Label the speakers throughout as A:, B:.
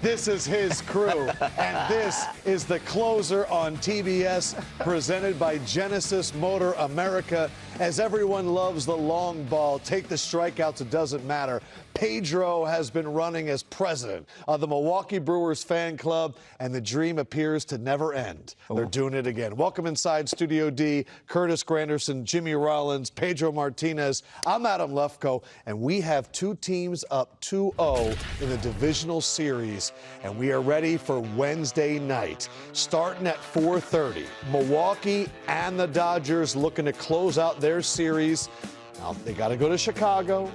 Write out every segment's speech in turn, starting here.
A: This is his crew. And this is the closer on TBS, presented by Genesis Motor America. As everyone loves the long ball, take the strikeouts, it doesn't matter. Pedro has been running as president of the Milwaukee Brewers fan club, and the dream appears to never end. They're doing it again. Welcome inside Studio D, Curtis Granderson, Jimmy Rollins, Pedro Martinez. I'm Adam Lefkoe, and we have two teams up 2-0 in the divisional series, and we are ready for Wednesday night. Starting at 4:30, Milwaukee and the Dodgers looking to close out their series. Now, they got to go to Chicago.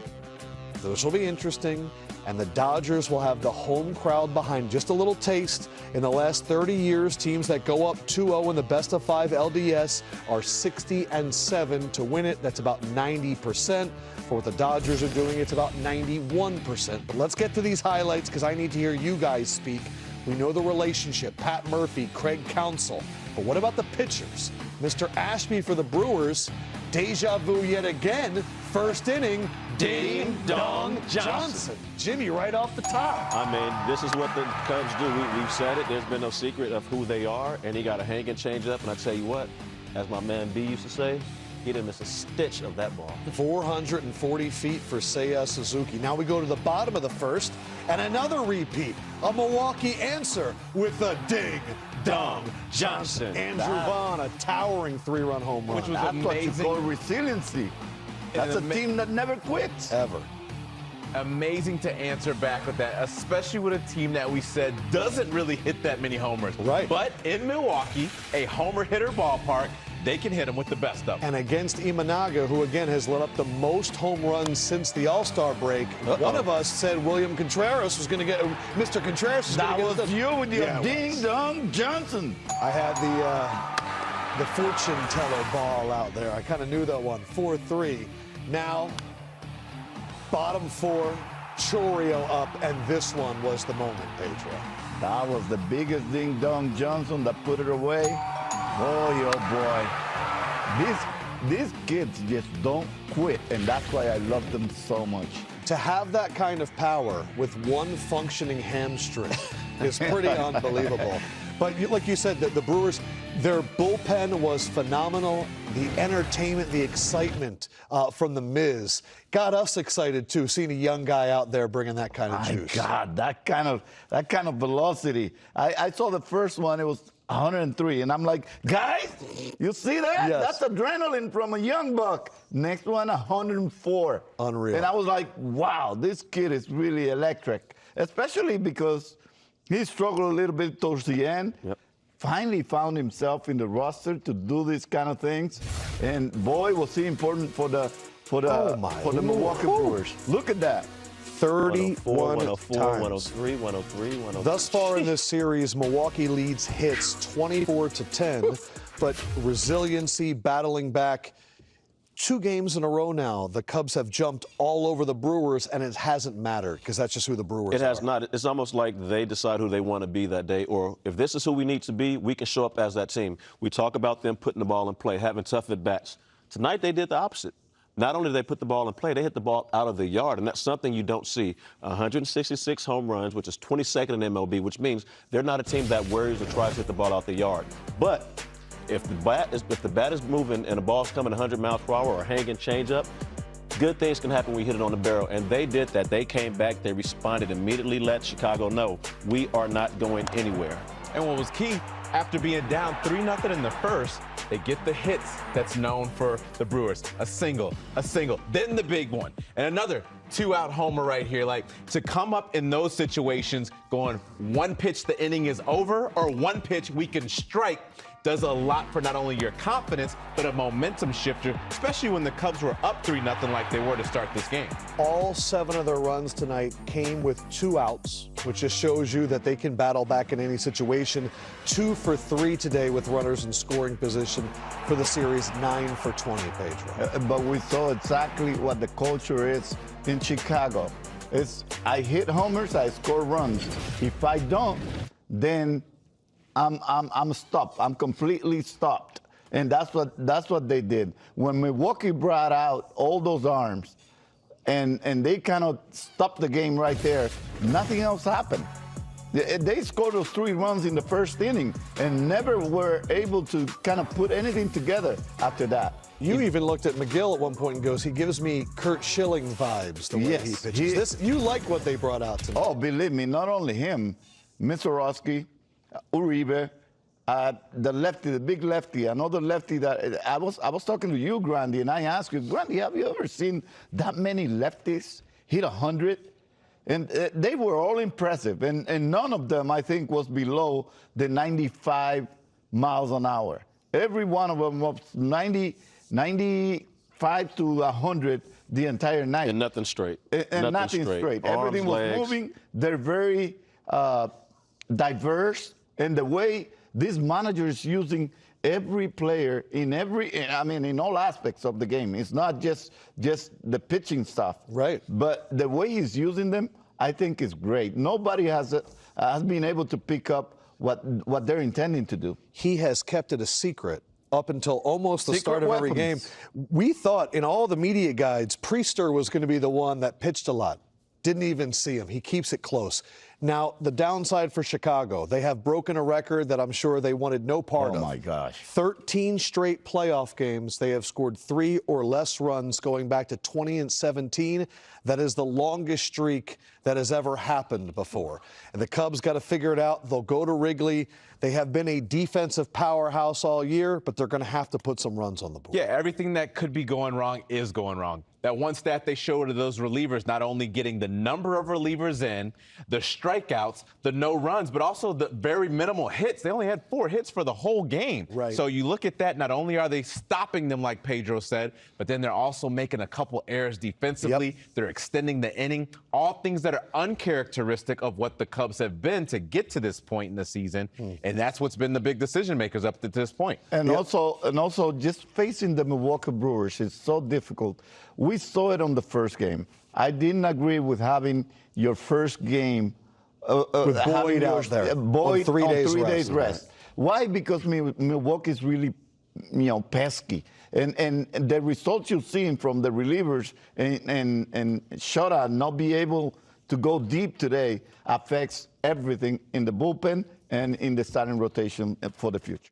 A: Those will be interesting, and the Dodgers will have the home crowd behind. Just a little taste. In the last 30 years, teams that go up 2-0 in the best-of-5 LDS are 60-7 to win it. That's about 90%. For what the Dodgers are doing, it's about 91%. But let's get to these highlights, because I need to hear you guys speak. We know the relationship, Pat Murphy, Craig Counsell. But what about the pitchers? Mr. Ashby for the Brewers, deja vu yet again, first inning, Ding Dong Johnson. Jimmy, right off the top.
B: I mean, this is what the Cubs do. We've said it. There's been no secret of who they are, and he got a hang and change up. And I tell you what, as my man B used to say, he didn't miss a stitch of that ball. 440
A: feet for Seiya Suzuki. Now we go to the bottom of the first, and another repeat. A Milwaukee answer with a Ding Dong Johnson. Andrew Vaughn, a towering 3-run home run.
C: Which was amazing.
D: What you call resiliency. That's a team that never quits.
A: Ever.
C: Amazing to answer back with that, especially with a team that we said doesn't really hit that many homers.
A: Right.
C: But in Milwaukee, a homer hitter ballpark, they can hit them with the best of them.
A: And against Imanaga, who again has let up the most home runs since the All-Star break. One of us said William Contreras was going to get, Mr. Contreras was going to get.
D: That was you with your Ding Dong Johnson.
A: I had the fortune teller ball out there. I kind of knew that one. 4-3. Now, bottom four, Churio up, and this one was the moment, Pedro.
D: That was the biggest Ding Dong Johnson that put it away. Boy, oh boy. These kids just don't quit, and that's why I love them so much.
A: To have that kind of power with one functioning hamstring is pretty unbelievable. But like you said, the Brewers, their bullpen was phenomenal. The entertainment, the excitement from the Miz got us excited too, seeing a young guy out there bringing that kind of juice.
D: My God, that kind of velocity. I saw the first one; it was 103, and I'm like, guys, you see that?
A: Yes.
D: That's adrenaline from a young buck. Next one, 104.
A: Unreal.
D: And I was like, wow, this kid is really electric, especially because he struggled a little bit towards the end.
B: Yep.
D: Finally found himself in the roster to do these kind of things, and boy, was he important for the Milwaukee Brewers. Look at that.
A: 31
B: 104,
A: times.
B: 103, 103, 103.
A: Thus far in this series, Milwaukee leads hits 24-10, but resiliency, battling back. 2 games in a row now, the Cubs have jumped all over the Brewers, and it hasn't mattered because that's just who the Brewers are.
B: It has not. It's almost like they decide who they want to be that day, or if this is who we need to be, we can show up as that team. We talk about them putting the ball in play, having tough at-bats. Tonight, they did the opposite. Not only did they put the ball in play, they hit the ball out of the yard, and that's something you don't see. 166 home runs, which is 22nd in MLB, which means they're not a team that worries or tries to hit the ball out the yard. But if the bat is moving and the ball's coming 100 miles per hour or hanging change up, good things can happen when you hit it on the barrel. And they did that. They came back. They responded immediately, let Chicago know we are not going anywhere.
C: And what was key, after being down 3-0 in the first, they get the hits that's known for the Brewers. A single, then the big one. And another 2-out homer right here. Like, to come up in those situations going 1 pitch, the inning is over, or 1 pitch, we can strike, does a lot for not only your confidence, but a momentum shifter, especially when the Cubs were up 3-0 like they were to start this game.
A: All 7 of their runs tonight came with 2 outs, which just shows you that they can battle back in any situation. 2 for 3 today with runners in scoring position for the series. 9 for 20, Pedro.
D: But we saw exactly what the culture is in Chicago. It's I hit homers, I score runs. If I don't, then I'm stopped. I'm completely stopped. And that's what they did. When Milwaukee brought out all those arms and they kind of stopped the game right there, nothing else happened. They scored those 3 runs in the first inning and never were able to kind of put anything together after that.
A: You even looked at McGill at one point and goes, he gives me Kurt Schilling vibes the way
D: Yes,
A: he pitches. You like what they brought out tonight.
D: Oh, believe me, not only him, Misiorowski, Uribe, the lefty, the big lefty, another lefty that I was talking to you, Grandy, and I asked you, Grandy, have you ever seen that many lefties hit 100? And they were all impressive, and none of them, I think, was below the 95 miles an hour. Every one of them was 95 to 100 the entire night.
B: And nothing straight.
D: And nothing straight. Everything was
B: legs.
D: moving. They're very diverse, and the way this manager is using every player in all aspects of the game. It's not just the pitching stuff.
A: Right.
D: But the way he's using them, I think is great. Nobody has been able to pick up what they're intending to do.
A: He has kept it a secret up until almost the
D: Secret
A: start of every game.
D: weapons.
A: We thought in all the media guides, Priester was going to be the one that pitched a lot. Didn't even see him. He keeps it close. Now, the downside for Chicago, they have broken a record that I'm sure they wanted no part of.
D: Oh, my gosh.
A: 13 straight playoff games. They have scored 3 or less runs going back to 2017. That is the longest streak that has ever happened before. And the Cubs got to figure it out. They'll go to Wrigley. They have been a defensive powerhouse all year, but they're going to have to put some runs on the board.
C: Yeah, everything that could be going wrong is going wrong. That one stat they showed of those relievers, not only getting the number of relievers in, the strikeouts, the no runs, but also the very minimal hits. They only had 4 hits for the whole game.
A: Right.
C: So you look at that, not only are they stopping them, like Pedro said, but then they're also making a couple errors defensively.
A: Yep.
C: They're extending the inning. All things that are uncharacteristic of what the Cubs have been to get to this point in the season. And that's what's been the big decision makers up to this point.
D: And also just facing the Milwaukee Brewers is so difficult. We saw it on the first game. I didn't agree with having your first game
A: With Boyd out there
D: Boyd
A: on 3 days
D: on 3
A: rest.
D: days rest. Why? Because Milwaukee is really, pesky. And the results you're seeing from the relievers and Shota not be able to go deep today affects everything in the bullpen and in the starting rotation for the future.